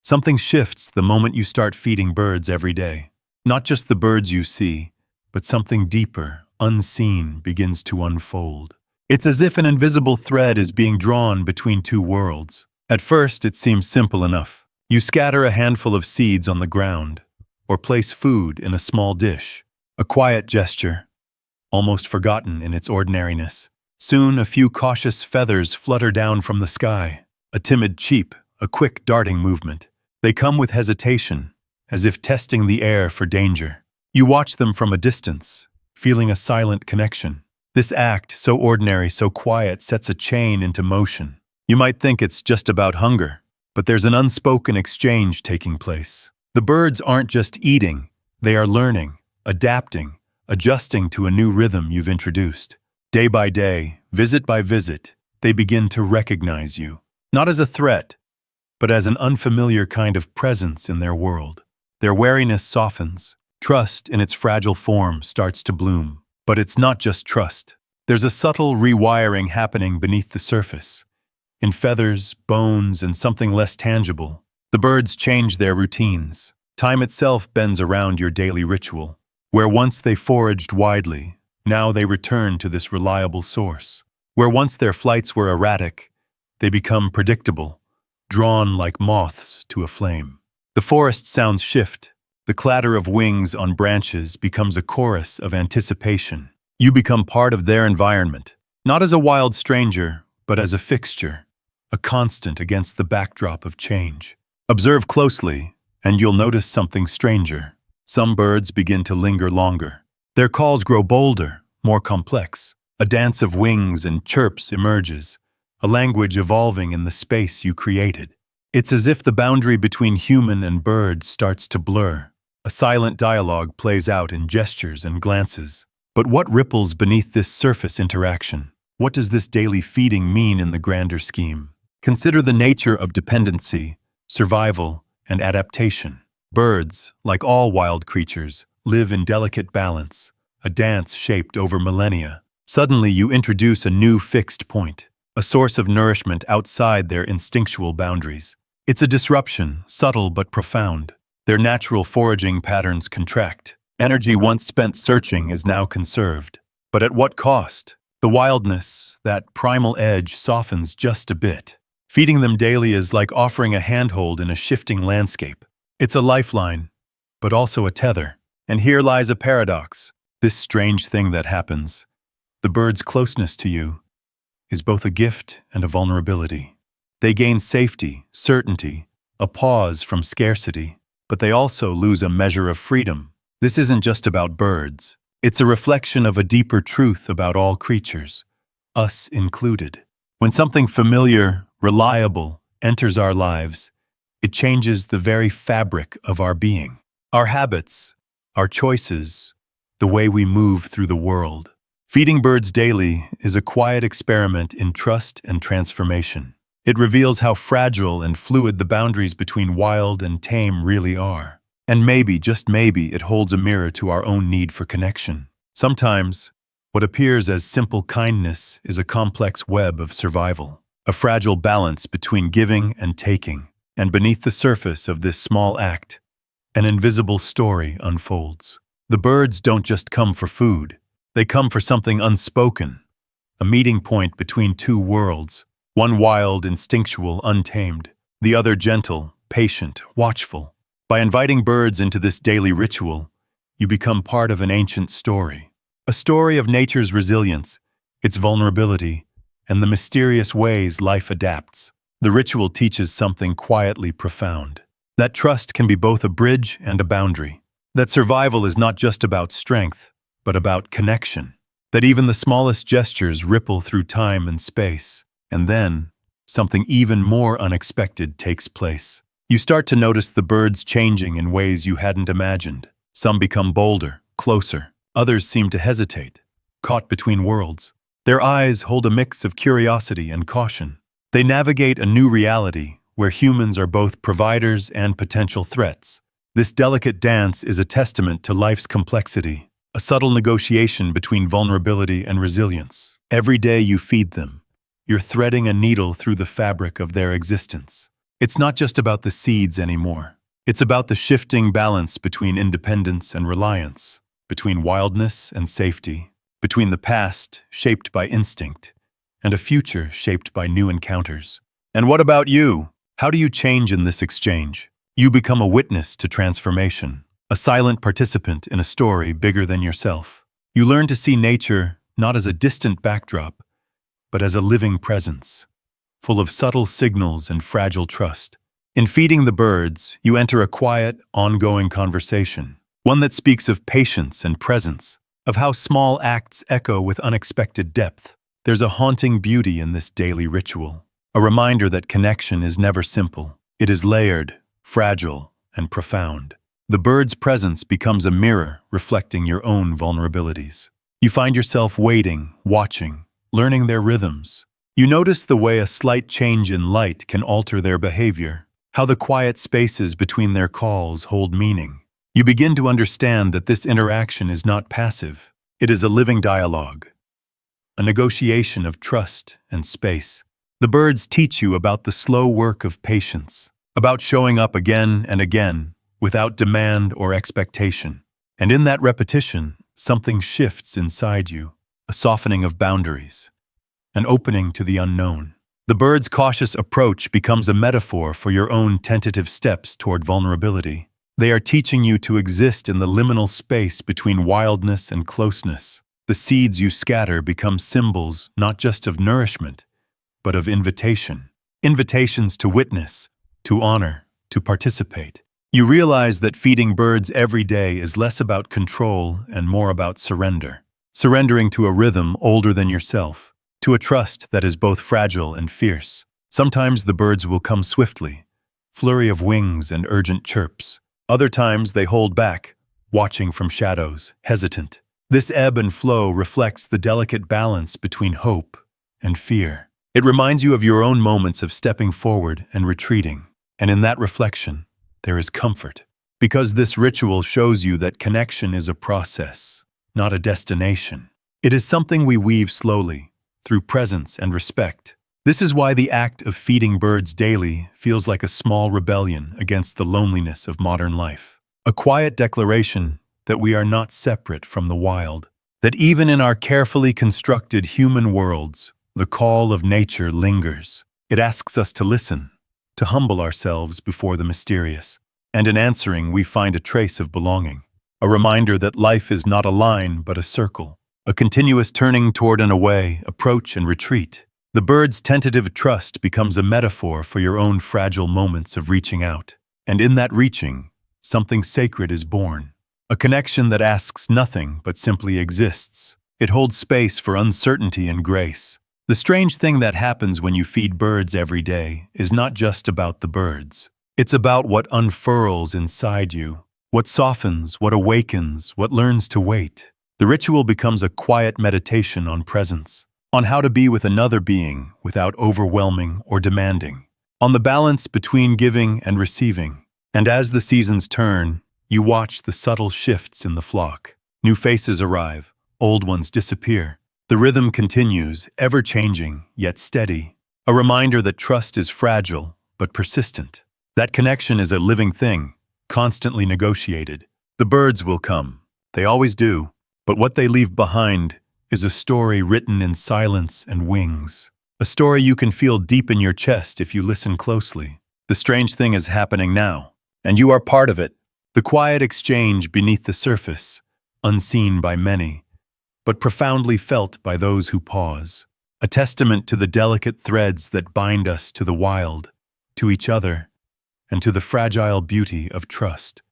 Something shifts the moment you start feeding birds every day. Not just the birds you see, but something deeper, unseen, begins to unfold. It's as if an invisible thread is being drawn between two worlds. At first, it seems simple enough. You scatter a handful of seeds on the ground, or place food in a small dish. A quiet gesture, almost forgotten in its ordinariness. Soon, a few cautious feathers flutter down from the sky. A timid cheep, a quick darting movement. They come with hesitation, as if testing the air for danger. You watch them from a distance, feeling a silent connection. This act, so ordinary, so quiet, sets a chain into motion. You might think it's just about hunger, but there's an unspoken exchange taking place. The birds aren't just eating, they are learning, adapting, adjusting to a new rhythm you've introduced. Day by day, visit by visit, they begin to recognize you. Not as a threat, but as an unfamiliar kind of presence in their world. Their wariness softens. Trust in its fragile form starts to bloom. But it's not just trust. There's a subtle rewiring happening beneath the surface. In feathers, bones, and something less tangible, the birds change their routines. Time itself bends around your daily ritual. Where once they foraged widely, now they return to this reliable source. Where once their flights were erratic, they become predictable, drawn like moths to a flame. The forest sounds shift. The clatter of wings on branches becomes a chorus of anticipation. You become part of their environment, not as a wild stranger, but as a fixture, a constant against the backdrop of change. Observe closely, and you'll notice something stranger. Some birds begin to linger longer. Their calls grow bolder, more complex. A dance of wings and chirps emerges, a language evolving in the space you created. It's as if the boundary between human and bird starts to blur. A silent dialogue plays out in gestures and glances. But what ripples beneath this surface interaction? What does this daily feeding mean in the grander scheme? Consider the nature of dependency, survival, and adaptation. Birds, like all wild creatures, live in delicate balance, a dance shaped over millennia. Suddenly you introduce a new fixed point, a source of nourishment outside their instinctual boundaries. It's a disruption, subtle but profound. Their natural foraging patterns contract. Energy once spent searching is now conserved. But at what cost? The wildness, that primal edge, softens just a bit. Feeding them daily is like offering a handhold in a shifting landscape. It's a lifeline, but also a tether. And here lies a paradox. This strange thing that happens, the bird's closeness to you, is both a gift and a vulnerability. They gain safety, certainty, a pause from scarcity. But they also lose a measure of freedom. This isn't just about birds. It's a reflection of a deeper truth about all creatures, us included. When something familiar, reliable, enters our lives, it changes the very fabric of our being. Our habits, our choices, the way we move through the world. Feeding birds daily is a quiet experiment in trust and transformation. It reveals how fragile and fluid the boundaries between wild and tame really are. And maybe, just maybe, it holds a mirror to our own need for connection. Sometimes, what appears as simple kindness is a complex web of survival, a fragile balance between giving and taking. And beneath the surface of this small act, an invisible story unfolds. The birds don't just come for food. They come for something unspoken, a meeting point between two worlds. One wild, instinctual, untamed, the other gentle, patient, watchful. By inviting birds into this daily ritual, you become part of an ancient story. A story of nature's resilience, its vulnerability, and the mysterious ways life adapts. The ritual teaches something quietly profound. That trust can be both a bridge and a boundary. That survival is not just about strength, but about connection. That even the smallest gestures ripple through time and space. And then, something even more unexpected takes place. You start to notice the birds changing in ways you hadn't imagined. Some become bolder, closer. Others seem to hesitate, caught between worlds. Their eyes hold a mix of curiosity and caution. They navigate a new reality where humans are both providers and potential threats. This delicate dance is a testament to life's complexity, a subtle negotiation between vulnerability and resilience. Every day you feed them, you're threading a needle through the fabric of their existence. It's not just about the seeds anymore. It's about the shifting balance between independence and reliance, between wildness and safety, between the past, shaped by instinct, and a future shaped by new encounters. And what about you? How do you change in this exchange? You become a witness to transformation, a silent participant in a story bigger than yourself. You learn to see nature not as a distant backdrop, but as a living presence, full of subtle signals and fragile trust. In feeding the birds, you enter a quiet, ongoing conversation, one that speaks of patience and presence, of how small acts echo with unexpected depth. There's a haunting beauty in this daily ritual, a reminder that connection is never simple. It is layered, fragile, and profound. The bird's presence becomes a mirror reflecting your own vulnerabilities. You find yourself waiting, watching, learning their rhythms. You notice the way a slight change in light can alter their behavior, how the quiet spaces between their calls hold meaning. You begin to understand that this interaction is not passive. It is a living dialogue, a negotiation of trust and space. The birds teach you about the slow work of patience, about showing up again and again, without demand or expectation. And in that repetition, something shifts inside you, a softening of boundaries, an opening to the unknown. The bird's cautious approach becomes a metaphor for your own tentative steps toward vulnerability. They are teaching you to exist in the liminal space between wildness and closeness. The seeds you scatter become symbols not just of nourishment, but of invitation. Invitations to witness, to honor, to participate. You realize that feeding birds every day is less about control and more about surrender. Surrendering to a rhythm older than yourself, to a trust that is both fragile and fierce. Sometimes the birds will come swiftly, flurry of wings and urgent chirps. Other times they hold back, watching from shadows, hesitant. This ebb and flow reflects the delicate balance between hope and fear. It reminds you of your own moments of stepping forward and retreating. And in that reflection, there is comfort. Because this ritual shows you that connection is a process, not a destination. It is something we weave slowly, through presence and respect. This is why the act of feeding birds daily feels like a small rebellion against the loneliness of modern life. A quiet declaration that we are not separate from the wild. That even in our carefully constructed human worlds, the call of nature lingers. It asks us to listen, to humble ourselves before the mysterious. And in answering, we find a trace of belonging. A reminder that life is not a line, but a circle. A continuous turning toward and away, approach and retreat. The bird's tentative trust becomes a metaphor for your own fragile moments of reaching out. And in that reaching, something sacred is born. A connection that asks nothing but simply exists. It holds space for uncertainty and grace. The strange thing that happens when you feed birds every day is not just about the birds. It's about what unfurls inside you, what softens, what awakens, what learns to wait. The ritual becomes a quiet meditation on presence, on how to be with another being without overwhelming or demanding, on the balance between giving and receiving. And as the seasons turn, you watch the subtle shifts in the flock. New faces arrive, old ones disappear. The rhythm continues, ever-changing, yet steady. A reminder that trust is fragile, but persistent. That connection is a living thing, constantly negotiated. The birds will come. They always do. But what they leave behind is a story written in silence and wings. A story you can feel deep in your chest if you listen closely. The strange thing is happening now, and you are part of it. The quiet exchange beneath the surface, unseen by many, but profoundly felt by those who pause. A testament to the delicate threads that bind us to the wild, to each other, and to the fragile beauty of trust.